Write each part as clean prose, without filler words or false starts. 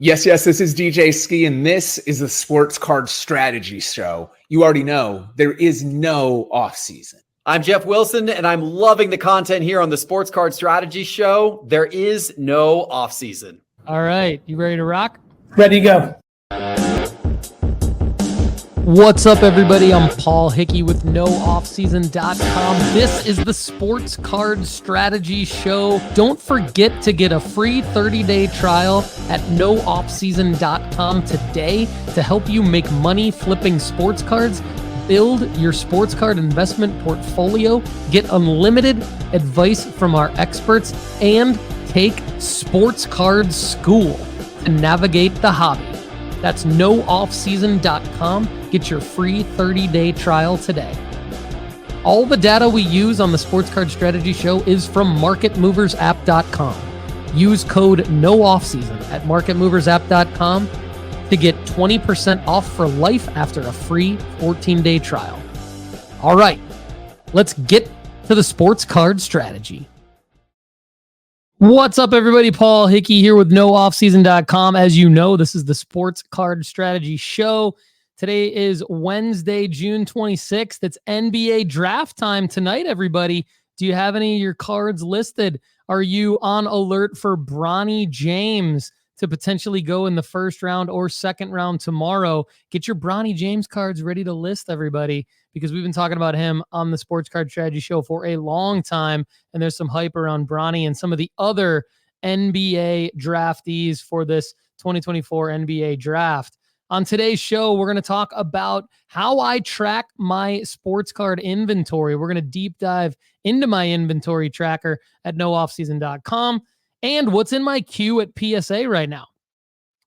Yes, this is DJ Ski, and this is the Sports Card Strategy Show. You already know there is no off-season. I'm Jeff Wilson, and I'm loving the content here on the Sports Card Strategy Show. There is no off-season. All right, you ready to rock? Ready to go. What's up, everybody? I'm Paul Hickey with NoOffSeason.com. This is the Sports Card Strategy Show. Don't forget to get a free 30-day trial at NoOffSeason.com today to help you make money flipping sports cards, build your sports card investment portfolio, get unlimited advice from our experts, and take sports card school to navigate the hobby. That's NoOffSeason.com. Get your free 30-day trial today. All the data we use on the Sports Card Strategy Show is from MarketMoversApp.com. Use code NOOFFSEASON at MarketMoversApp.com to get 20% off for life after a free 14-day trial. All right, let's get to the Sports Card Strategy. What's up, everybody? Paul Hickey here with NoOffSeason.com. As you know, this is the Sports Card Strategy Show. Today is Wednesday, June 26th. It's NBA draft time tonight, everybody. Do you have any of your cards listed? Are you on alert for Bronny James to potentially go in the first round or second round tomorrow? Get your Bronny James cards ready to list, everybody, because we've been talking about him on the Sports Card Strategy Show for a long time, and there's some hype around Bronny and some of the other NBA draftees for this 2024 NBA draft. On today's show, we're going to talk about how I track my sports card inventory. We're going to deep dive into my inventory tracker at nooffseason.com and what's in my queue at PSA right now.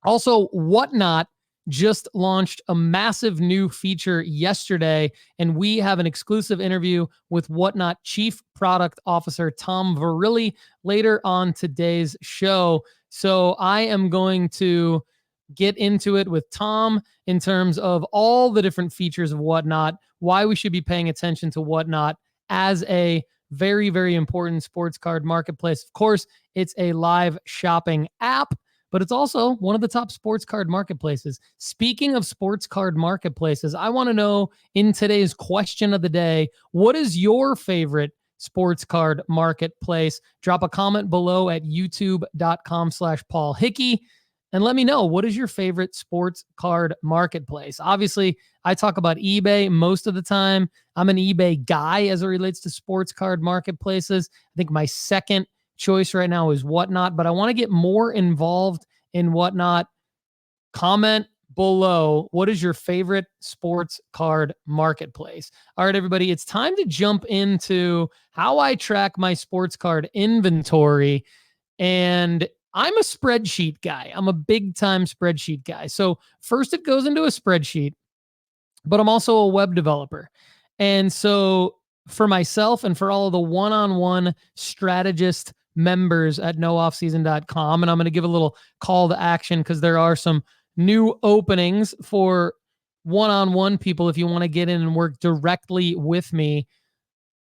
Also, Whatnot just launched a massive new feature yesterday, and we have an exclusive interview with Whatnot Chief Product Officer Tom Verrilli later on today's show. So I am going to get into it with Tom in terms of all the different features of Whatnot, why we should be paying attention to Whatnot as a very, very important sports card marketplace. Of course, it's a live shopping app, but it's also one of the top sports card marketplaces. Speaking of sports card marketplaces, I want to know in today's question of the day, what is your favorite sports card marketplace? Drop a comment below at youtube.com/Paul Hickey. And let me know, what is your favorite sports card marketplace? Obviously, I talk about eBay most of the time. I'm an eBay guy as it relates to sports card marketplaces. I think my second choice right now is Whatnot, but I want to get more involved in Whatnot. Comment below, what is your favorite sports card marketplace? All right, everybody, it's time to jump into how I track my sports card inventory. And I'm a spreadsheet guy. I'm a big time spreadsheet guy. So first it goes into a spreadsheet, but I'm also a web developer. And so for myself and for all of the one-on-one strategist members at nooffseason.com, and I'm going to give a little call to action because there are some new openings for one-on-one people if you want to get in and work directly with me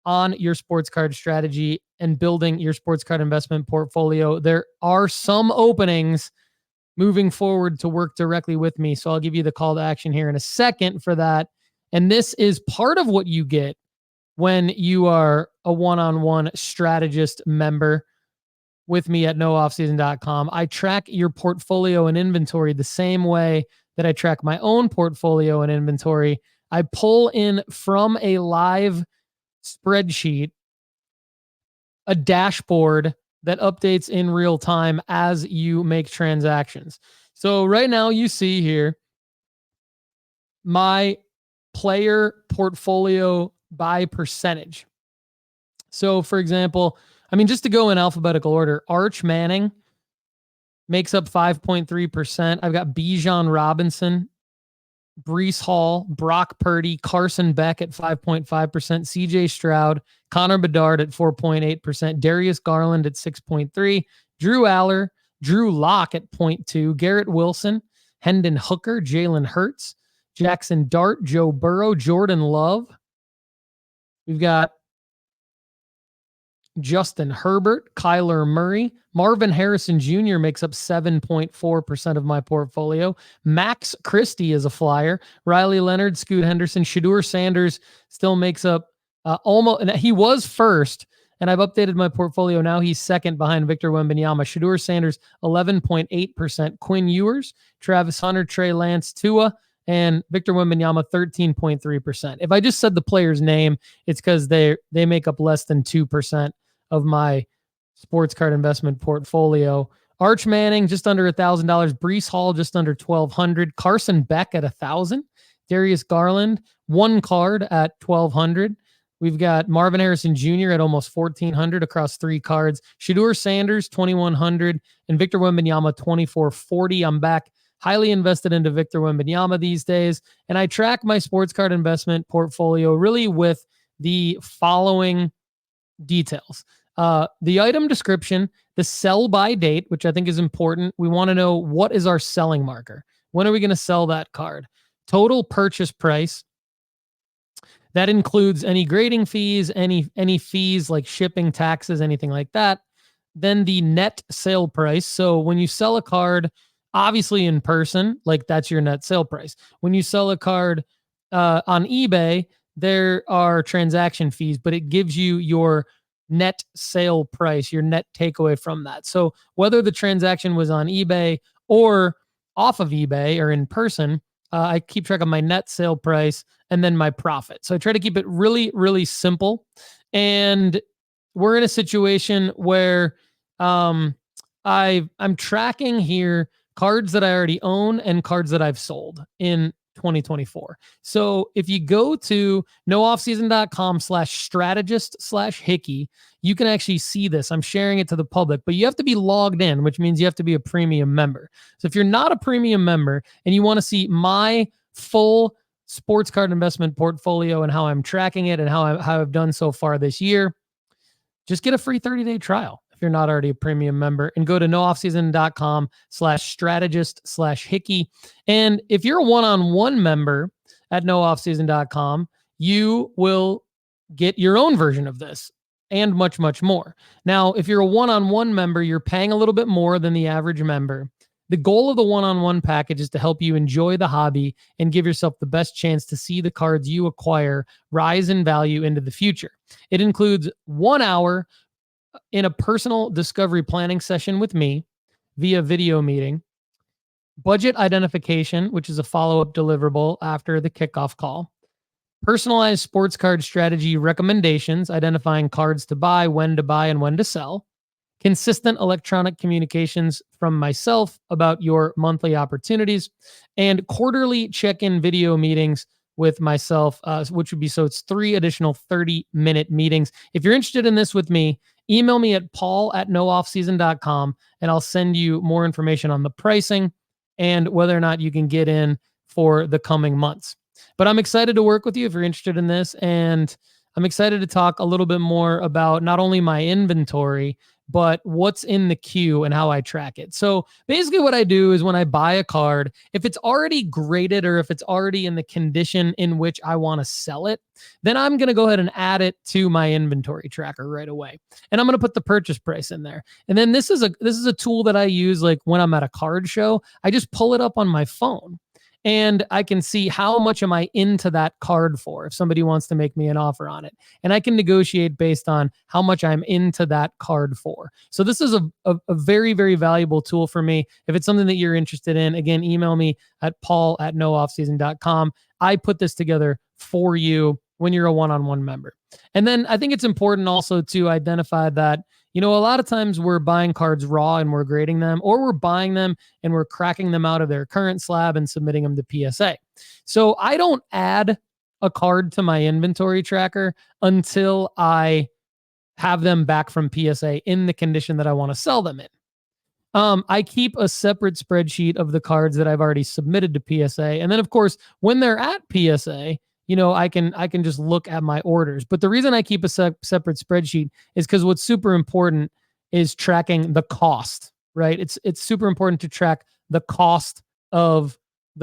on your sports card strategy and building your sports card investment portfolio. There are some openings moving forward to work directly with me. So I'll give you the call to action here in a second for that. And this is part of what you get when you are a one-on-one strategist member with me at nooffseason.com. I track your portfolio and inventory the same way that I track my own portfolio and inventory. I pull in from a live spreadsheet a dashboard that updates in real time as you make transactions. So right now you see here my player portfolio by percentage. So for example, just to go in alphabetical order, Arch Manning makes up 5.3%. I've got Bijan Robinson, Breece Hall, Brock Purdy, Carson Beck at 5.5%, CJ Stroud, Connor Bedard at 4.8%, Darius Garland at 6.3%, Drew Aller, Drew Lock at 0.2%, Garrett Wilson, Hendon Hooker, Jalen Hurts, Jackson Dart, Joe Burrow, Jordan Love. We've got Justin Herbert, Kyler Murray, Marvin Harrison Jr. makes up 7.4% of my portfolio. Max Christie is a flyer. Riley Leonard, Scoot Henderson, Shedeur Sanders still makes up almost, and he was first, and I've updated my portfolio. Now he's second behind Victor Wembanyama. Shedeur Sanders, 11.8%. Quinn Ewers, Travis Hunter, Trey Lance, Tua, and Victor Wembanyama, 13.3%. If I just said the player's name, it's because they make up less than 2% of my sports card investment portfolio. Arch Manning, just under $1,000. Breece Hall, just under $1,200. Carson Beck at $1,000. Darius Garland, one card at $1,200. We've got Marvin Harrison Jr. at almost $1,400 across 3 cards. Shedeur Sanders, $2,100. And Victor Wembanyama, $2,440. I'm back highly invested into Victor Wembanyama these days. And I track my sports card investment portfolio really with the following details. The item description, the sell by date, which I think is important. We want to know, what is our selling marker? When are we going to sell that card? Total purchase price. That includes any grading fees, any fees like shipping, taxes, anything like that. Then the net sale price. So when you sell a card, obviously in person, like that's your net sale price. When you sell a card on eBay, there are transaction fees, but it gives you your net sale price, your net takeaway from that. So whether the transaction was on eBay or off of eBay or in person, I keep track of my net sale price and then my profit. So I try to keep it really, really simple. And we're in a situation where I'm tracking here cards that I already own and cards that I've sold in 2024. So if you go to nooffseason.com/strategist/Hickey, you can actually see this. I'm sharing it to the public, but you have to be logged in, which means you have to be a premium member. So if you're not a premium member and you want to see my full sports card investment portfolio and how I'm tracking it and how I've done so far this year, just get a free 30-day trial if you're not already a premium member, and go to nooffseason.com/strategist/Hickey. And if you're a one-on-one member at nooffseason.com, you will get your own version of this and much, much more. Now, if you're a one-on-one member, you're paying a little bit more than the average member. The goal of the one-on-one package is to help you enjoy the hobby and give yourself the best chance to see the cards you acquire rise in value into the future. It includes 1 hour in a personal discovery planning session with me via video meeting, budget identification, which is a follow-up deliverable after the kickoff call, personalized sports card strategy recommendations, identifying cards to buy, and when to sell, consistent electronic communications from myself about your monthly opportunities, and quarterly check-in video meetings with myself, which would be, so it's 3 additional 30-minute meetings. If you're interested in this with me, email me at paul@nooffseason.com and I'll send you more information on the pricing and whether or not you can get in for the coming months. But I'm excited to work with you if you're interested in this. And I'm excited to talk a little bit more about not only my inventory, but what's in the queue and how I track it. So basically what I do is when I buy a card, if it's already graded or if it's already in the condition in which I want to sell it, then I'm going to go ahead and add it to my inventory tracker right away. And I'm going to put the purchase price in there. And then this is a tool that I use like when I'm at a card show. I just pull it up on my phone. And I can see how much am I into that card for if somebody wants to make me an offer on it. And I can negotiate based on how much I'm into that card for. So this is a very, very valuable tool for me. If it's something that you're interested in, again, email me at paul@nooffseason.com. I put this together for you when you're a one-on-one member. And then I think it's important also to identify that, you know, a lot of times we're buying cards raw and we're grading them, or we're buying them and we're cracking them out of their current slab and submitting them to PSA. So I don't add a card to my inventory tracker until I have them back from PSA in the condition that I want to sell them in. I keep a separate spreadsheet of the cards that I've already submitted to PSA. And then of course, when they're at PSA, you know, I can just look at my orders. But the reason I keep a separate spreadsheet is because what's super important is tracking the cost, right? It's super important to track the cost of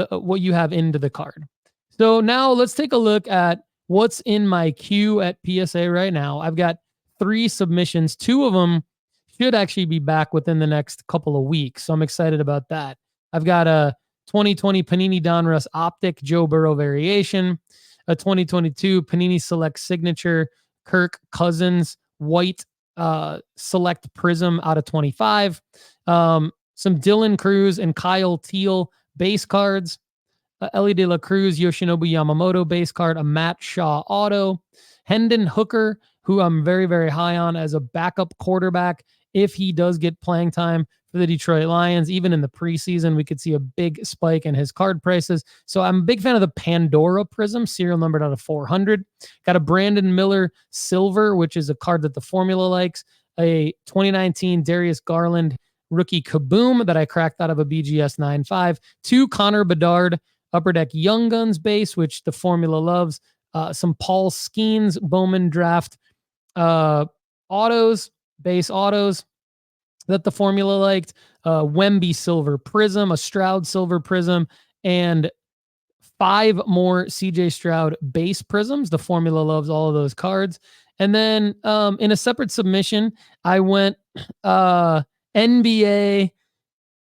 what you have into the card. So now let's take a look at what's in my queue at PSA right now. I've got 3 submissions. 2 of them should actually be back within the next couple of weeks. So I'm excited about that. I've got a 2020 Panini Donruss Optic Joe Burrow variation, a 2022 Panini Select Signature Kirk Cousins White Select Prism out of 25, some Dylan Cruz and Kyle Teal base cards, Ellie De La Cruz, Yoshinobu Yamamoto base card, a Matt Shaw auto, Hendon Hooker, who I'm very, very high on as a backup quarterback. If he does get playing time for the Detroit Lions, even in the preseason, we could see a big spike in his card prices. So I'm a big fan of the Pandora Prism, serial numbered out of 400. Got a Brandon Miller Silver, which is a card that the formula likes. A 2019 Darius Garland rookie Kaboom that I cracked out of a BGS 9.5. 2 Connor Bedard Upper Deck Young Guns base, which the formula loves. Some Paul Skeens Bowman Draft autos, base autos that the formula liked. Wemby Silver Prism, a Stroud Silver Prism, and 5 more CJ Stroud base prisms. The formula loves all of those cards. And then in a separate submission, I went NBA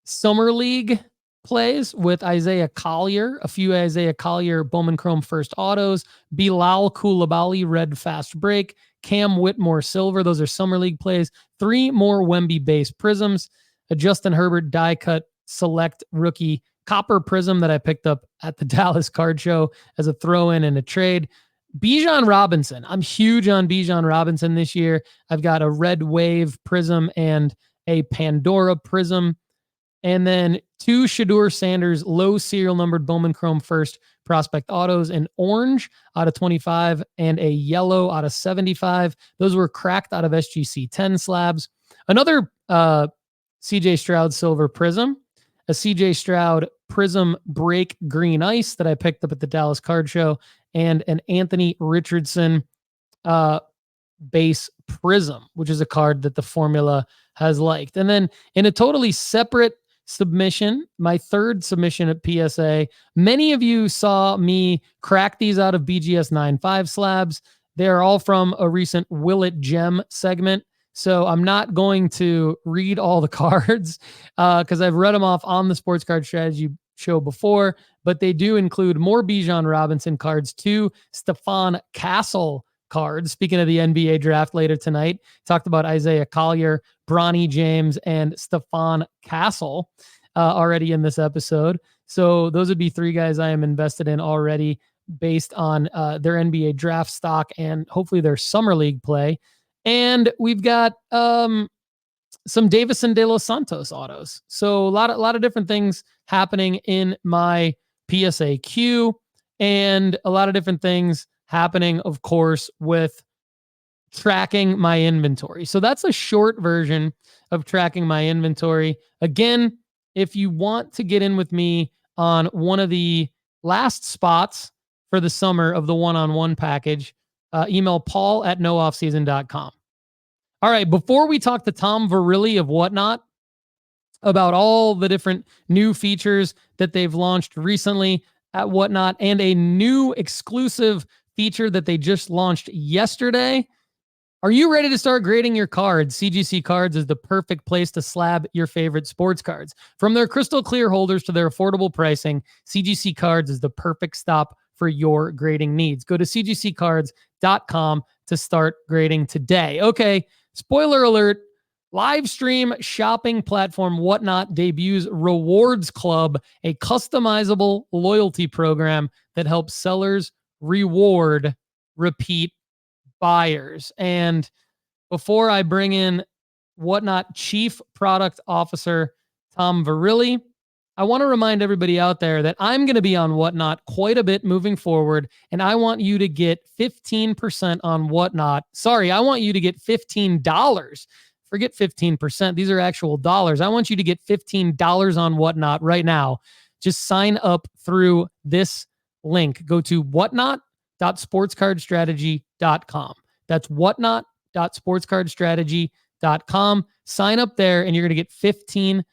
Summer League plays with Isaiah Collier, a few Isaiah Collier Bowman Chrome first autos, Bilal Koulibaly red fast break, Cam Whitmore silver. Those are Summer League plays. 3 more Wemby base prisms, a Justin Herbert die cut select rookie copper prism that I picked up at the Dallas Card Show as a throw-in and a trade. Bijan Robinson. I'm huge on Bijan Robinson this year. I've got a red wave prism and a Pandora prism. And then 2 Shedeur Sanders low serial numbered Bowman Chrome first prospect autos, an orange out of 25 and a yellow out of 75. Those were cracked out of SGC 10 slabs. Another CJ Stroud silver prism, a CJ Stroud prism break green ice that I picked up at the Dallas Card Show, and an Anthony Richardson base prism, which is a card that the formula has liked. And then in a totally separate submission, my 3rd submission at PSA, many of you saw me crack these out of BGS 9.5 slabs. They're all from a recent Will It Gem segment. So I'm not going to read all the cards because I've read them off on the Sports Card Strategy show before, but they do include more Bijan Robinson cards, 2 Stephon Castle cards. Speaking of the NBA draft later tonight, talked about Isaiah Collier, Bronny James, and Stephon Castle already in this episode. So those would be 3 guys I am invested in already based on their NBA draft stock and hopefully their summer league play. And we've got some Davison De Los Santos autos. So a lot of different things happening in my PSA queue, and a lot of different things happening, of course, with tracking my inventory. So that's a short version of tracking my inventory. Again, if you want to get in with me on one of the last spots for the summer of the one-on-one package, email paul@nooffseason.com. All right, before we talk to Tom Verrilli of Whatnot about all the different new features that they've launched recently at Whatnot and a new exclusive feature that they just launched yesterday, are you ready to start grading your cards? CGC Cards is the perfect place to slab your favorite sports cards. From their crystal clear holders to their affordable pricing, CGC Cards is the perfect stop for your grading needs. Go to cgccards.com to start grading today. Okay, spoiler alert, live stream shopping platform Whatnot debuts Rewards Club, a customizable loyalty program that helps sellers reward repeat buyers. And before I bring in Whatnot Chief Product Officer Tom Verrilli, I want to remind everybody out there that I'm going to be on Whatnot quite a bit moving forward, and I want you to get 15% on Whatnot. Sorry, I want you to get $15. Forget 15%. These are actual dollars. I want you to get $15 on Whatnot right now. Just sign up through this link. Go to whatnot.sportscardstrategy.com. That's whatnot.sportscardstrategy.com. Sign up there and you're going to get $15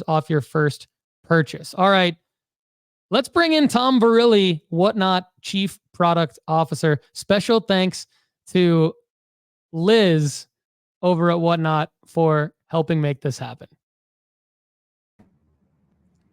off your first purchase. All right. Let's bring in Tom Verrilli, Whatnot Chief Product Officer. Special thanks to Liz over at Whatnot for helping make this happen.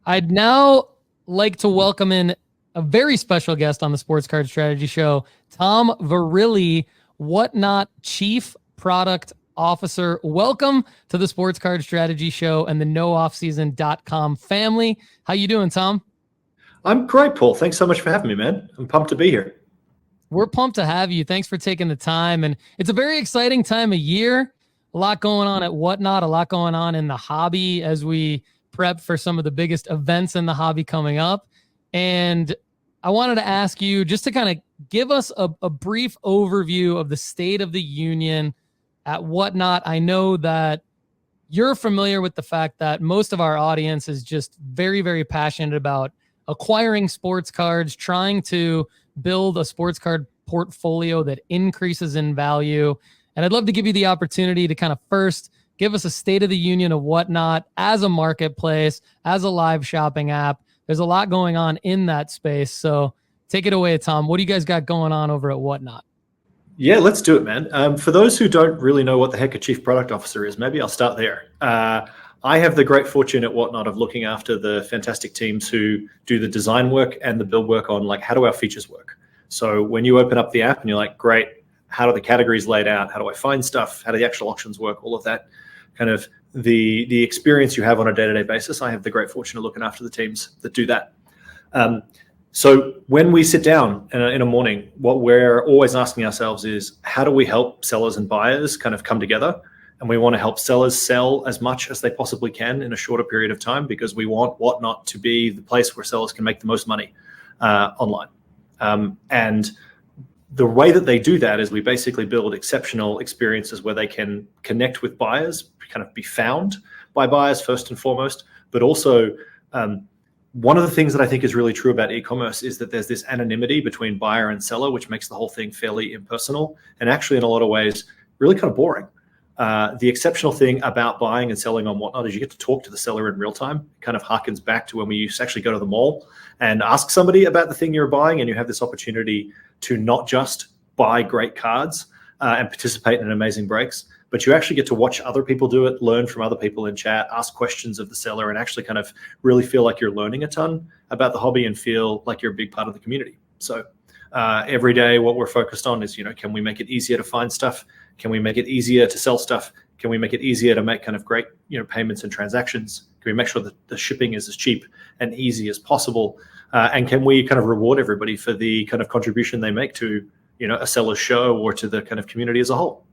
I'd now like to welcome in a very special guest on the Sports Card Strategy Show, Tom Verrilli, Whatnot Chief Product Officer. Welcome to the Sports Card Strategy Show and the NoOffSeason.com family. How you doing, Tom? I'm great, Paul. Thanks so much for having me, man. I'm pumped to be here. We're pumped to have you. Thanks for taking the time. And it's a very exciting time of year. A lot going on at Whatnot, a lot going on in the hobby as we prep for some of the biggest events in the hobby coming up. And I wanted to ask you just to kind of give us a brief overview of the state of the union at Whatnot. I know that you're familiar with the fact that most of our audience is just very, very passionate about acquiring sports cards, trying to build a sports card portfolio that increases in value. And I'd love to give you the opportunity to kind of first give us a state of the union of Whatnot as a marketplace, as a live shopping app. There's a lot going on in that space. So take it away, Tom. What do you guys got going on over at Whatnot? Yeah, let's do it, man. For those who don't really know what the heck a chief product officer is, maybe I'll start there. I have the great fortune at Whatnot of looking after the fantastic teams who do the design work and the build work on like, how do our features work? So when you open up the app and you're like, great, how do the categories laid out? How do I find stuff? How do the actual auctions work? All of that kind of the experience you have on a day-to-day basis. I have the great fortune of looking after the teams that do that. So when we sit down in a morning, what we're always asking ourselves is, how do we help sellers and buyers kind of come together? And we want to help sellers sell as much as they possibly can in a shorter period of time, because we want Whatnot to be the place where sellers can make the most money online. And the way that they do that is we basically build exceptional experiences where they can connect with buyers, kind of be found by buyers first and foremost, but also one of the things that I think is really true about e-commerce is that there's this anonymity between buyer and seller, which makes the whole thing fairly impersonal and actually in a lot of ways really kind of boring. The exceptional thing about buying and selling on Whatnot is you get to talk to the seller in real time. It kind of harkens back to when we used to actually go to the mall and ask somebody about the thing you're buying, and you have this opportunity to not just buy great cards and participate in amazing breaks, but you actually get to watch other people do it, learn from other people in chat, ask questions of the seller, and actually kind of really feel like you're learning a ton about the hobby and feel like you're a big part of the community. So every day what we're focused on is, can we make it easier to find stuff? Can we make it easier to sell stuff? Can we make it easier to make kind of great, payments and transactions? Can we make sure that the shipping is as cheap and easy as possible? And can we kind of reward everybody for the kind of contribution they make to, a seller's show or to the kind of community as a whole?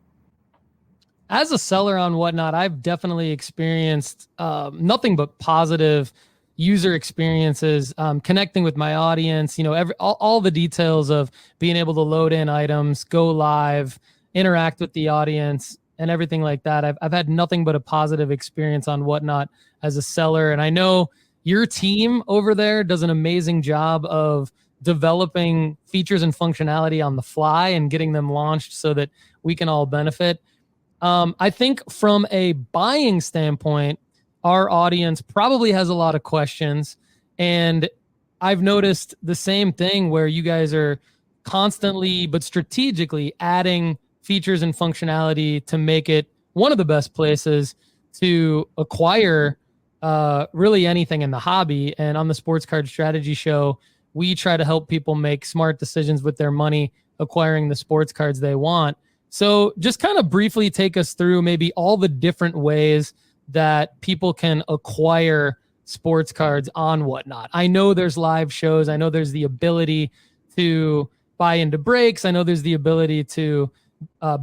As a seller on Whatnot, I've definitely experienced nothing but positive user experiences, connecting with my audience, all the details of being able to load in items, go live, interact with the audience and everything like that. I've had nothing but a positive experience on Whatnot as a seller. And I know your team over there does an amazing job of developing features and functionality on the fly and getting them launched so that we can all benefit. I think from a buying standpoint, our audience probably has a lot of questions, and I've noticed the same thing where you guys are constantly but strategically adding features and functionality to make it one of the best places to acquire really anything in the hobby. And on the Sports Card Strategy Show, we try to help people make smart decisions with their money, acquiring the sports cards they want. So just kind of briefly take us through maybe all the different ways that people can acquire sports cards on Whatnot. I know there's live shows. I know there's the ability to buy into breaks. I know there's the ability to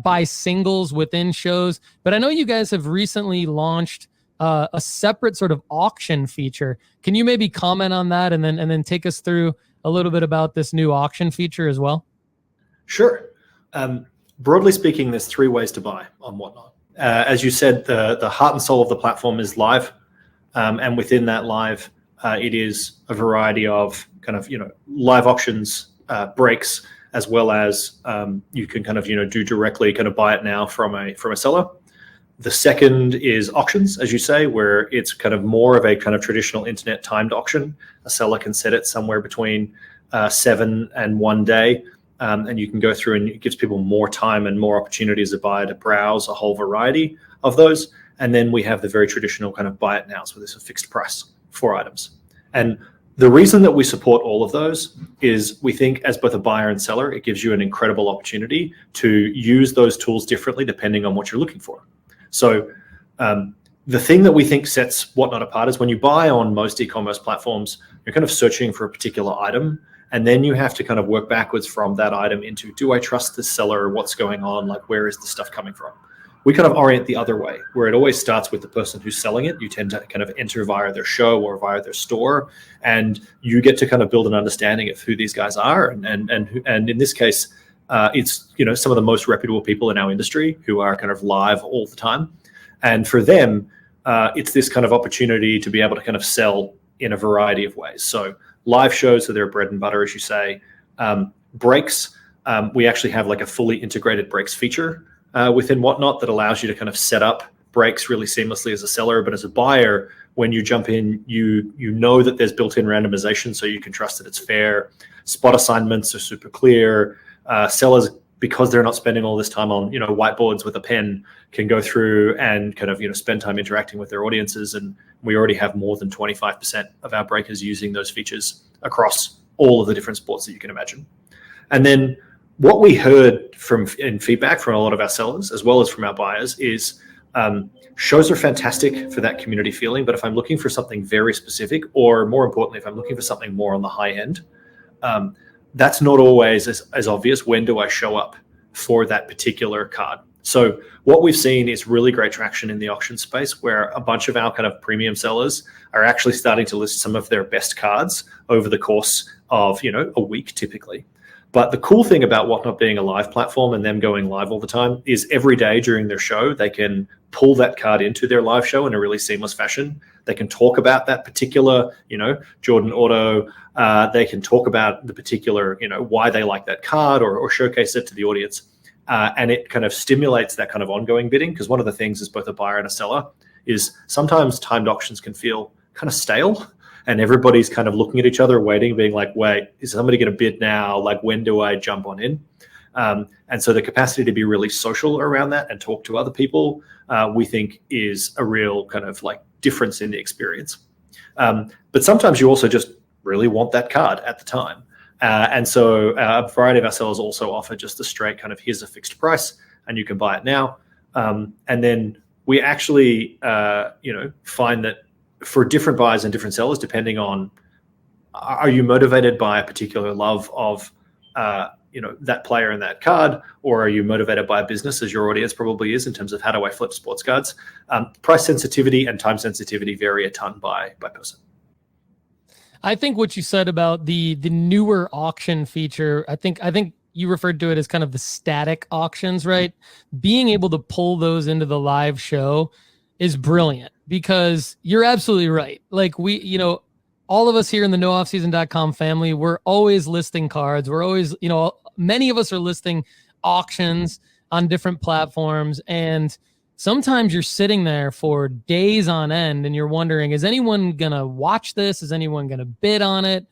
buy singles within shows, but I know you guys have recently launched a separate sort of auction feature. Can you maybe comment on that and then take us through a little bit about this new auction feature as well? Sure. Broadly speaking, there's three ways to buy on Whatnot. As you said, the heart and soul of the platform is live. And within that live, it is a variety of kind of, live auctions, breaks, as well as you can kind of, do directly kind of buy it now from a seller. The second is auctions, as you say, where it's kind of more of a kind of traditional internet timed auction. A seller can set it somewhere between 7 and 1 day. and you can go through, and it gives people more time and more opportunity as a buyer to browse a whole variety of those. And then we have the very traditional kind of buy it now, so there's a fixed price for items. And the reason that we support all of those is we think, as both a buyer and seller, it gives you an incredible opportunity to use those tools differently depending on what you're looking for. So the thing that we think sets Whatnot apart is when you buy on most e-commerce platforms, you're kind of searching for a particular item, and then you have to kind of work backwards from that item into, do I trust this seller? What's going on? Like, where is the stuff coming from? We kind of orient the other way, where it always starts with the person who's selling it. You tend to kind of enter via their show or via their store, and you get to kind of build an understanding of who these guys are. And in this case, it's, you know, some of the most reputable people in our industry who are kind of live all the time. And for them, it's this kind of opportunity to be able to kind of sell in a variety of ways. So live shows are their bread and butter, as you say. Breaks, we actually have like a fully integrated breaks feature within Whatnot that allows you to kind of set up breaks really seamlessly as a seller. But as a buyer, when you jump in, you know that there's built-in randomization, so you can trust that it's fair. Spot assignments are super clear. Sellers, because they're not spending all this time on, you know, whiteboards with a pen, can go through and kind of, you know, spend time interacting with their audiences. And we already have more than 25% of our breakers using those features across all of the different sports that you can imagine. And then what we heard in feedback from a lot of our sellers, as well as from our buyers, is shows are fantastic for that community feeling. But if I'm looking for something very specific, or more importantly, if I'm looking for something more on the high end, that's not always as obvious. When do I show up for that particular card? So what we've seen is really great traction in the auction space, where a bunch of our kind of premium sellers are actually starting to list some of their best cards over the course of, you know, a week typically. But the cool thing about Whatnot being a live platform and them going live all the time is every day during their show, they can pull that card into their live show in a really seamless fashion. They can talk about that particular, you know, Jordan Auto. They can talk about the particular, you know, why they like that card, or showcase it to the audience. And it kind of stimulates that kind of ongoing bidding, because one of the things as both a buyer and a seller is sometimes timed auctions can feel kind of stale, and everybody's kind of looking at each other, waiting, being like, wait, is somebody going to bid now? Like, when do I jump on in? And so the capacity to be really social around that and talk to other people, we think is a real kind of like difference in the experience. But sometimes you also just really want that card at the time. And so a variety of our sellers also offer just the straight kind of, here's a fixed price and you can buy it now. And then we actually, you know, find that for different buyers and different sellers, depending on, are you motivated by a particular love of, you know, that player and that card, or are you motivated by a business, as your audience probably is, in terms of how do I flip sports cards? Price sensitivity and time sensitivity vary a ton by person. I think what you said about the newer auction feature, I think you referred to it as kind of the static auctions, right? Being able to pull those into the live show is brilliant, because you're absolutely right. Like, we, you know, all of us here in the nooffseason.com family, we're always listing cards. We're always, you know, many of us are listing auctions on different platforms, and sometimes you're sitting there for days on end and you're wondering, is anyone going to watch this? Is anyone going to bid on it?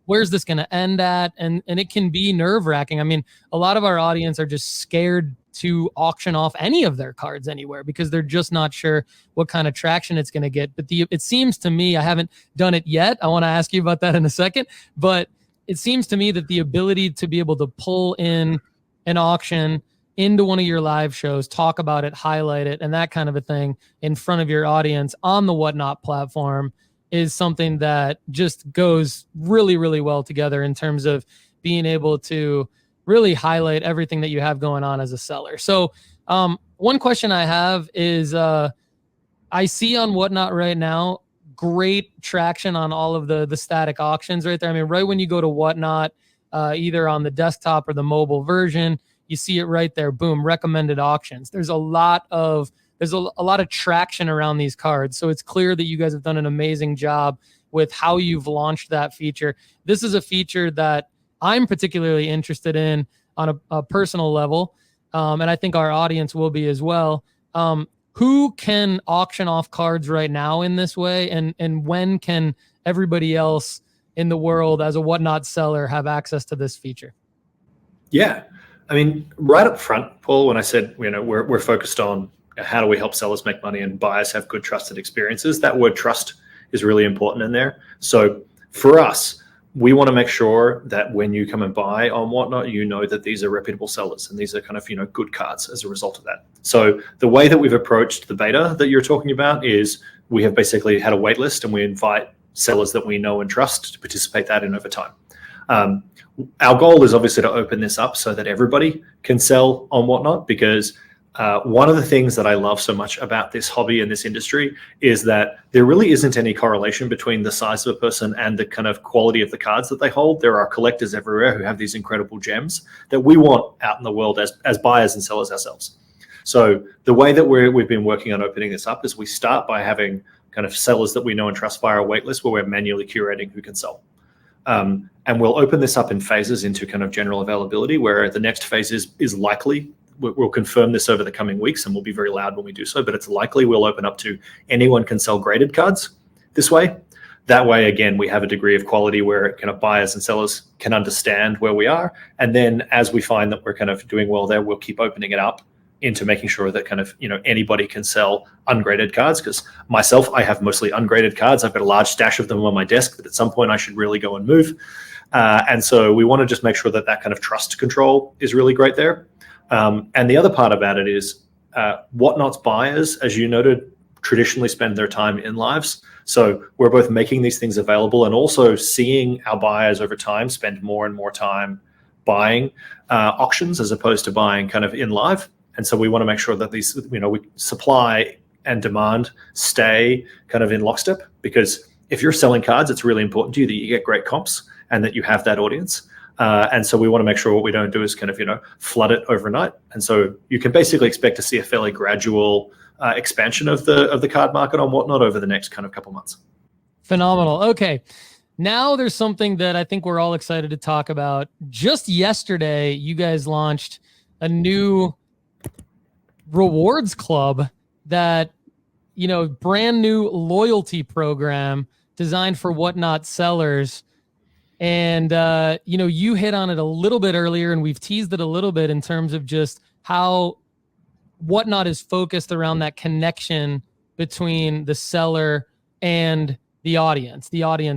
Where's this going to end at? And it can be nerve wracking. I mean, a lot of our audience are just scared to auction off any of their cards anywhere, because they're just not sure what kind of traction it's going to get. But it seems to me, I haven't done it yet. I want to ask you about that in a second, but it seems to me that the ability to be able to pull in an auction into one of your live shows, talk about it, highlight it, and that kind of a thing in front of your audience on the Whatnot platform is something that just goes really, really well together in terms of being able to really highlight everything that you have going on as a seller. So one question I have is, I see on Whatnot right now, great traction on all of the static auctions right there. I mean, right when you go to Whatnot, either on the desktop or the mobile version, you see it right there. Boom, recommended auctions. There's a lot of traction around these cards. So it's clear that you guys have done an amazing job with how you've launched that feature. This is a feature that I'm particularly interested in on a personal level. And I think our audience will be as well. Who can auction off cards right now in this way? And when can everybody else in the world as a Whatnot seller have access to this feature? Yeah. I mean, right up front, Paul, when I said, we're focused on how do we help sellers make money and buyers have good trusted experiences, that word trust is really important in there. So for us, we want to make sure that when you come and buy on Whatnot, you know that these are reputable sellers and these are kind of, good cards as a result of that. So the way that we've approached the beta that you're talking about is we have basically had a wait list and we invite sellers that we know and trust to participate that in over time. Our goal is obviously to open this up so that everybody can sell on Whatnot, because one of the things that I love so much about this hobby and this industry is that there really isn't any correlation between the size of a person and the kind of quality of the cards that they hold. There are collectors everywhere who have these incredible gems that we want out in the world as buyers and sellers ourselves. So the way that we've been working on opening this up is we start by having kind of sellers that we know and trust via our waitlist, where we're manually curating who can sell. And we'll open this up in phases into kind of general availability, where the next phase is likely. We'll confirm this over the coming weeks, and we'll be very loud when we do so, but it's likely we'll open up to anyone can sell graded cards this way. That way, again, we have a degree of quality where kind of buyers and sellers can understand where we are. And then as we find that we're kind of doing well there, we'll keep opening it up into making sure that kind of, anybody can sell ungraded cards. Because myself, I have mostly ungraded cards. I've got a large stash of them on my desk that at some point I should really go and move. And so we want to just make sure that kind of trust control is really great there. And the other part about it is Whatnot's buyers, as you noted, traditionally spend their time in lives. So we're both making these things available and also seeing our buyers over time spend more and more time buying auctions as opposed to buying kind of in live. And so we want to make sure that these, we supply and demand stay kind of in lockstep, because if you're selling cards, it's really important to you that you get great comps and that you have that audience. And so we want to make sure what we don't do is kind of, flood it overnight. And so you can basically expect to see a fairly gradual expansion of the card market on Whatnot over the next kind of couple months. Phenomenal. Okay. Now there's something that I think we're all excited to talk about. Just yesterday, you guys launched a new rewards club that, brand new loyalty program designed for Whatnot sellers. And, you hit on it a little bit earlier, and we've teased it a little bit in terms of just how Whatnot is focused around that connection between the seller and the audience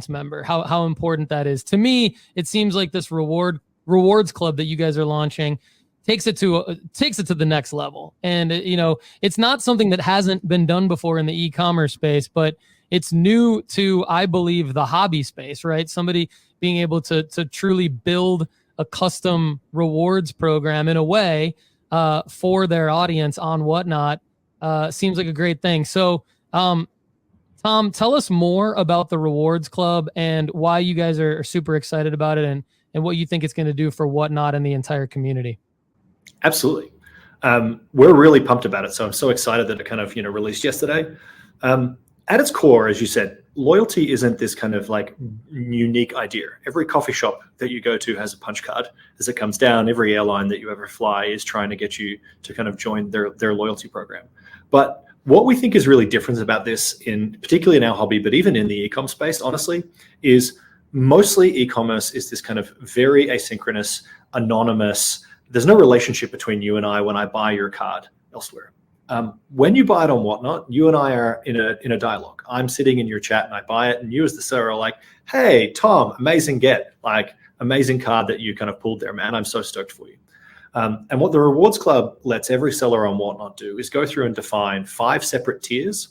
member, how important that is. To me, it seems like this rewards club that you guys are launching takes it to the next level. And, it's not something that hasn't been done before in the e-commerce space, but it's new to, I believe, the hobby space, right? Somebody being able to truly build a custom rewards program in a way for their audience on Whatnot seems like a great thing. So, Tom, tell us more about the rewards club and why you guys are super excited about it, and what you think it's going to do for Whatnot and the entire community. Absolutely. We're really pumped about it. So I'm so excited that it kind of, released yesterday. At its core, as you said, loyalty isn't this kind of like unique idea. Every coffee shop that you go to has a punch card as it comes down. Every airline that you ever fly is trying to get you to kind of join their loyalty program. But what we think is really different about this, particularly in our hobby, but even in the e-com space, honestly, is mostly e-commerce is this kind of very asynchronous, anonymous. There's no relationship between you and I when I buy your card elsewhere. When you buy it on Whatnot, you and I are in a dialogue. I'm sitting in your chat and I buy it, and you as the seller are like, "Hey, Tom, amazing amazing card that you kind of pulled there, man. I'm so stoked for you." And what the Rewards Club lets every seller on Whatnot do is go through and define 5 separate tiers,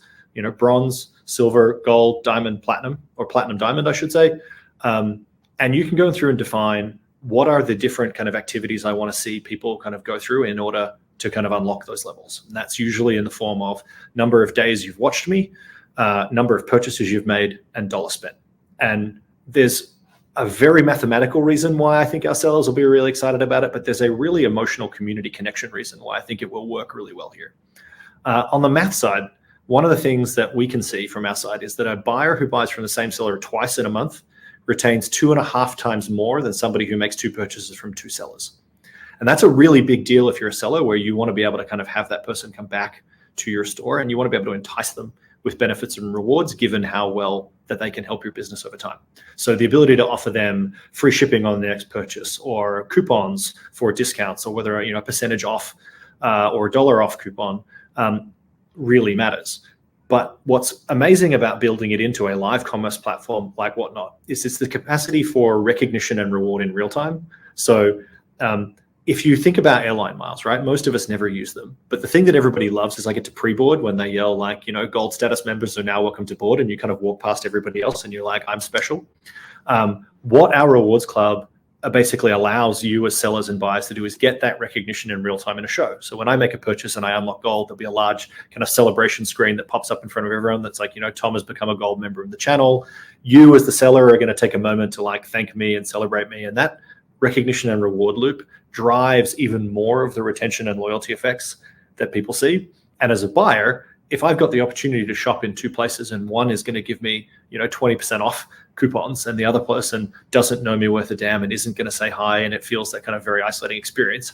bronze, silver, gold, diamond, platinum, or platinum diamond, I should say. And you can go through and define what are the different kind of activities I want to see people kind of go through in order to kind of unlock those levels. And that's usually in the form of number of days you've watched me, number of purchases you've made, and dollar spent. And there's a very mathematical reason why I think our sellers will be really excited about it, but there's a really emotional community connection reason why I think it will work really well here. On the math side, one of the things that we can see from our side is that a buyer who buys from the same seller twice in a month retains 2.5 times more than somebody who makes 2 purchases from 2 sellers. And that's a really big deal if you're a seller, where you want to be able to kind of have that person come back to your store, and you want to be able to entice them with benefits and rewards given how well that they can help your business over time. So the ability to offer them free shipping on the next purchase, or coupons for discounts, or whether a percentage off or $1 off coupon really matters. But what's amazing about building it into a live commerce platform like Whatnot is it's the capacity for recognition and reward in real time. So if you think about airline miles, right, most of us never use them. But the thing that everybody loves is I get to pre-board when they yell like, gold status members are now welcome to board, and you kind of walk past everybody else and you're like, I'm special. What our rewards club basically allows you as sellers and buyers to do is get that recognition in real time in a show. So when I make a purchase and I unlock gold, there'll be a large kind of celebration screen that pops up in front of everyone that's like, Tom has become a gold member of the channel. You as the seller are going to take a moment to like thank me and celebrate me. And that recognition and reward loop drives even more of the retention and loyalty effects that people see. And as a buyer, if I've got the opportunity to shop in two places and one is going to give me 20% off coupons and the other person doesn't know me worth a damn and isn't going to say hi, and it feels that kind of very isolating experience,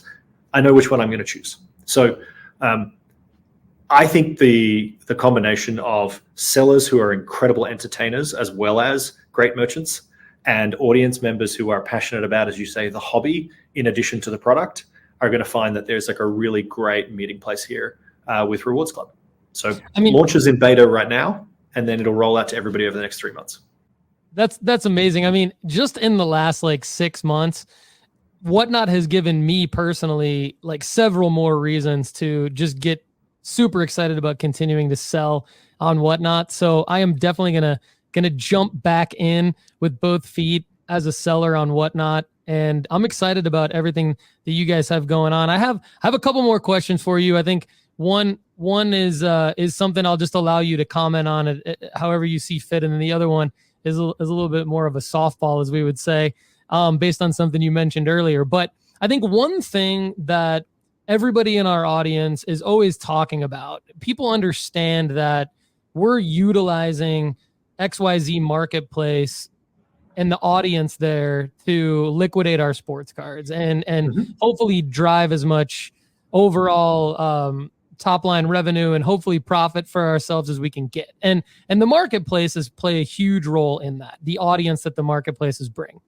I know which one I'm going to choose. So I think the combination of sellers who are incredible entertainers as well as great merchants and audience members who are passionate about, as you say, the hobby in addition to the product are going to find that there's like a really great meeting place here with Rewards Club. So launches in beta right now, and then it'll roll out to everybody over the next 3 months. That's amazing. I mean, just in the last 6 months, Whatnot has given me personally several more reasons to just get super excited about continuing to sell on Whatnot. So I am definitely gonna jump back in with both feet as a seller on Whatnot, and I'm excited about everything that you guys have going on. I have a couple more questions for you. I think one is something I'll just allow you to comment on it however you see fit, and then the other one is a little bit more of a softball, as we would say, based on something you mentioned earlier. But I think one thing that everybody in our audience is always talking about, people understand that we're utilizing XYZ marketplace and the audience there to liquidate our sports cards and hopefully drive as much overall top line revenue and hopefully profit for ourselves as we can get. And the marketplaces play a huge role in that, the audience that the marketplaces bring.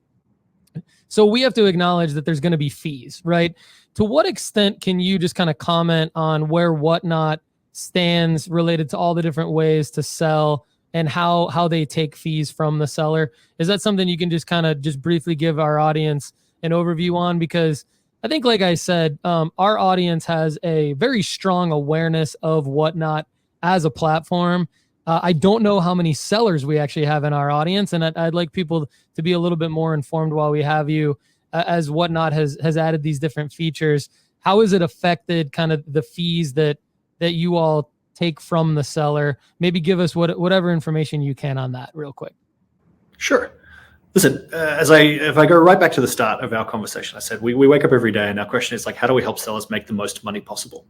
So we have to acknowledge that there's going to be fees, right? To what extent can you just kind of comment on where Whatnot stands related to all the different ways to sell and how they take fees from the seller? Is that something you can just kind of just briefly give our audience an overview on? Because I think, like I said, our audience has a very strong awareness of Whatnot as a platform. I don't know how many sellers we actually have in our audience, and I'd like people to be a little bit more informed while we have you, as Whatnot has added these different features. How has it affected kind of the fees that you all take from the seller? Maybe give us whatever information you can on that real quick. Sure. Listen, if I go right back to the start of our conversation, I said we wake up every day and our question is how do we help sellers make the most money possible?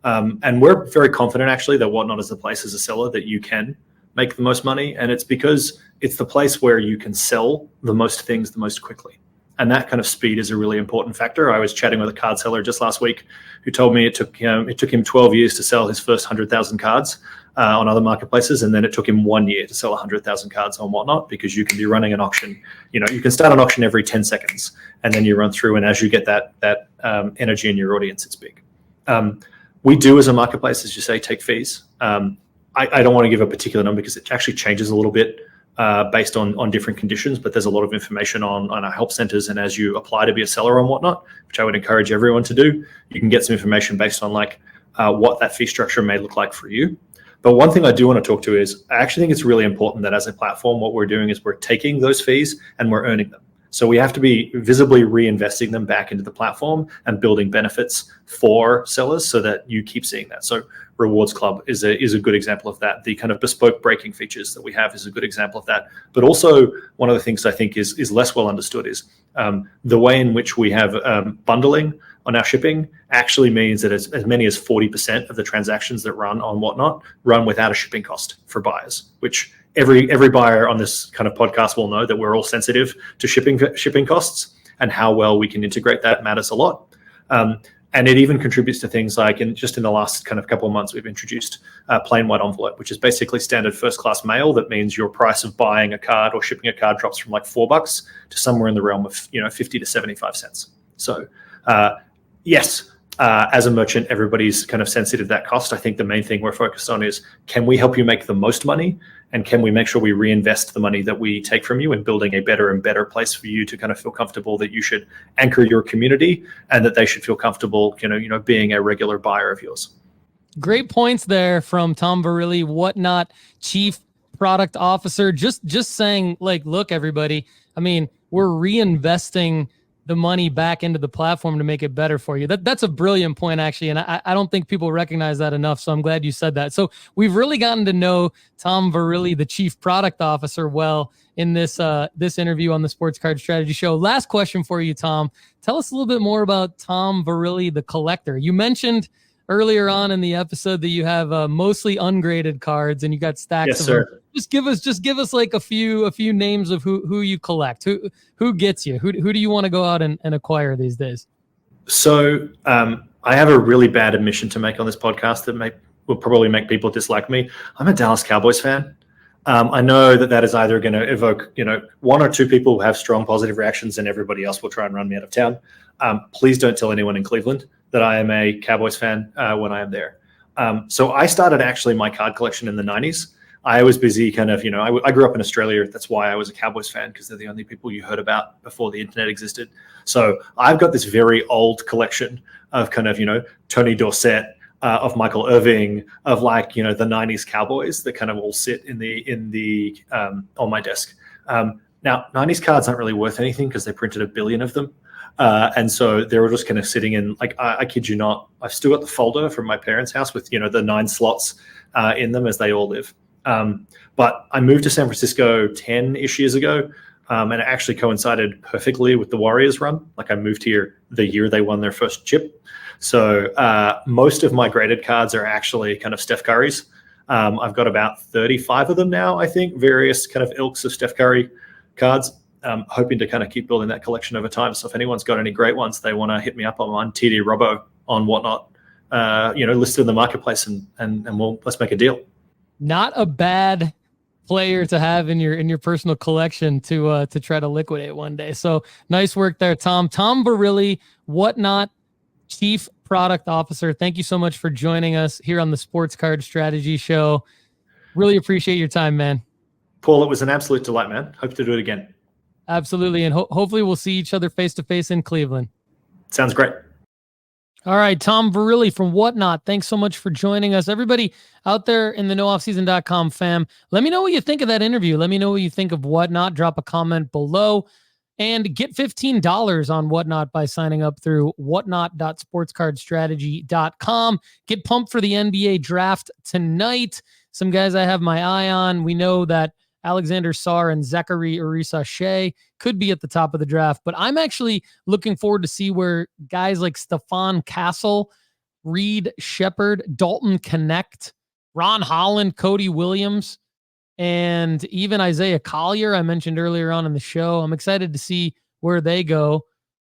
And we're very confident actually that Whatnot is the place as a seller that you can make the most money. And it's because it's the place where you can sell the most things the most quickly. And that kind of speed is a really important factor. I was chatting with a card seller just last week who told me it took him 12 years to sell his first 100,000 cards on other marketplaces, and then it took him 1 year to sell 100,000 cards on Whatnot, because you can be running an auction. You can start an auction every 10 seconds, and then you run through, and as you get that energy in your audience, it's big. We do, as a marketplace, as you say, take fees. I don't want to give a particular number because it actually changes a little bit based on different conditions, but there's a lot of information on our help centers. And as you apply to be a seller on Whatnot, which I would encourage everyone to do, you can get some information based on what that fee structure may look like for you. But one thing I do want to talk to is I actually think it's really important that as a platform, what we're doing is we're taking those fees and we're earning them. So we have to be visibly reinvesting them back into the platform and building benefits for sellers so that you keep seeing that. So Rewards Club is a good example of that. The kind of bespoke breaking features that we have is a good example of that. But also one of the things I think is less well understood is the way in which we have bundling on our shipping actually means that as many as 40% of the transactions that run on Whatnot run without a shipping cost for buyers, which every buyer on this kind of podcast will know that we're all sensitive to shipping costs, and how well we can integrate that matters a lot. And it even contributes to things like, just in the last kind of couple of months, we've introduced plain white envelope, which is basically standard first-class mail. That means your price of buying a card or shipping a card drops from like $4 to somewhere in the realm of 50 to 75 cents. So yes, as a merchant, everybody's kind of sensitive to that cost. I think the main thing we're focused on is, can we help you make the most money? And can we make sure we reinvest the money that we take from you in building a better and better place for you to kind of feel comfortable that you should anchor your community and that they should feel comfortable, being a regular buyer of yours. Great points there from Tom Verrilli, Whatnot Chief Product Officer. Just saying, like, look, everybody, I mean, we're reinvesting the money back into the platform to make it better for you. That's a brilliant point, actually. And I don't think people recognize that enough. So I'm glad you said that. So we've really gotten to know Tom Verrilli, the Chief Product Officer, well in this interview on the Sports Card Strategy Show. Last question for you, Tom. Tell us a little bit more about Tom Verrilli, the collector. You mentioned earlier on in the episode that you have mostly ungraded cards and you got stacks yes, of sir. them. Just give us like a few names of who you collect, who gets you, who do you want to go out and acquire these days? So I have a really bad admission to make on this podcast that will probably make people dislike me. I'm a Dallas Cowboys fan. I know that is either going to evoke, one or two people who have strong positive reactions, and everybody else will try and run me out of town. Please don't tell anyone in Cleveland that I am a Cowboys fan when I am there. So I started actually my card collection in the 90s. I was busy kind of, I grew up in Australia. That's why I was a Cowboys fan, because they're the only people you heard about before the internet existed. So I've got this very old collection of kind of, Tony Dorsett, of Michael Irving, of like, the 90s Cowboys that kind of all sit in the on my desk. Now, 90s cards aren't really worth anything because they printed 1 billion of them. And so they were just kind of sitting in, like, I kid you not, I've still got the folder from my parents' house with, the 9 slots in them as they all live. But I moved to San Francisco 10-ish years ago, and it actually coincided perfectly with the Warriors run. Like, I moved here the year they won their first chip. So most of my graded cards are actually kind of Steph Curry's. I've got about 35 of them now, I think, various kind of ilks of Steph Curry cards. Hoping to kind of keep building that collection over time. So if anyone's got any great ones, they want to hit me up on mine, TD Robbo on Whatnot, listed in the marketplace, and let's make a deal. Not a bad player to have in your personal collection to try to liquidate one day. So nice work there, Tom. Tom Verrilli, Whatnot Chief Product Officer. Thank you so much for joining us here on the Sports Card Strategy Show. Really appreciate your time, man. Paul, it was an absolute delight, man. Hope to do it again. Absolutely. And hopefully we'll see each other face-to-face in Cleveland. Sounds great. All right, Tom Verrilli from Whatnot. Thanks so much for joining us. Everybody out there in the nooffseason.com fam, let me know what you think of that interview. Let me know what you think of Whatnot. Drop a comment below and get $15 on Whatnot by signing up through whatnot.sportscardstrategy.com. Get pumped for the NBA draft tonight. Some guys I have my eye on. We know that Alexander Sarr and Zachary Arisa-Shea could be at the top of the draft, but I'm actually looking forward to see where guys like Stephon Castle, Reed Shepard, Dalton Connect, Ron Holland, Cody Williams, and even Isaiah Collier, I mentioned earlier on in the show. I'm excited to see where they go.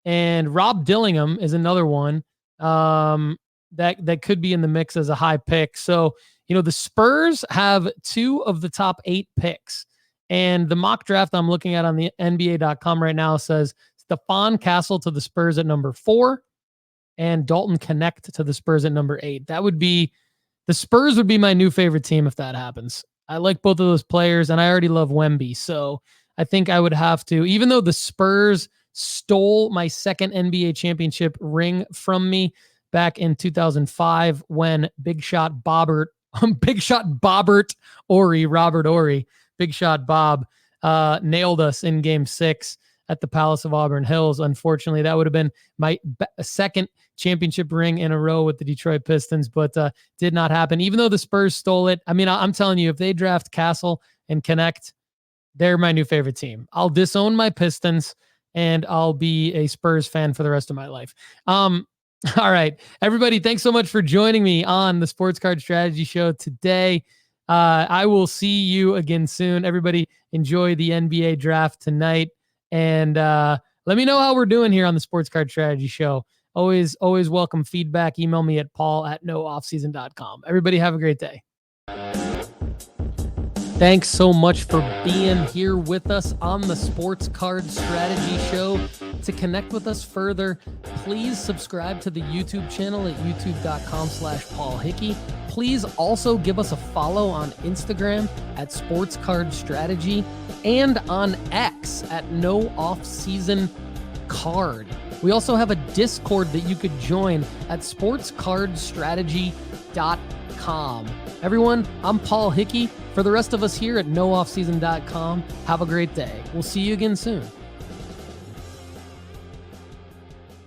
And Rob Dillingham is another one that could be in the mix as a high pick. So, the Spurs have 2 of the top 8 picks. And the mock draft I'm looking at on the NBA.com right now says Stephon Castle to the Spurs at number 4 and Dalton Connect to the Spurs at number 8. The Spurs would be my new favorite team if that happens. I like both of those players, and I already love Wemby. So I think I would have to, even though the Spurs stole my second NBA championship ring from me back in 2005 when Big Shot Robert Horry, Big Shot Bob, nailed us in Game 6 at the Palace of Auburn Hills. Unfortunately, that would have been my second championship ring in a row with the Detroit Pistons, but did not happen. Even though the Spurs stole it, I mean, I'm telling you, if they draft Castle and Connect, they're my new favorite team. I'll disown my Pistons, and I'll be a Spurs fan for the rest of my life. All right, everybody, thanks so much for joining me on the Sports Card Strategy Show today. I will see you again soon. Everybody, enjoy the NBA draft tonight, and let me know how we're doing here on the Sports Card Strategy Show. Always welcome feedback. Email me at paul@nooffseason.com. Everybody have a great day. Thanks so much for being here with us on the Sports Card Strategy Show. To connect with us further, please subscribe to the YouTube channel at youtube.com/Paul Hickey. Please also give us a follow on Instagram at Sports Card Strategy and on X at No Off Season Card. We also have a Discord that you could join at sportscardstrategy.com. Everyone, I'm Paul Hickey. For the rest of us here at nooffseason.com, have a great day. We'll see you again soon.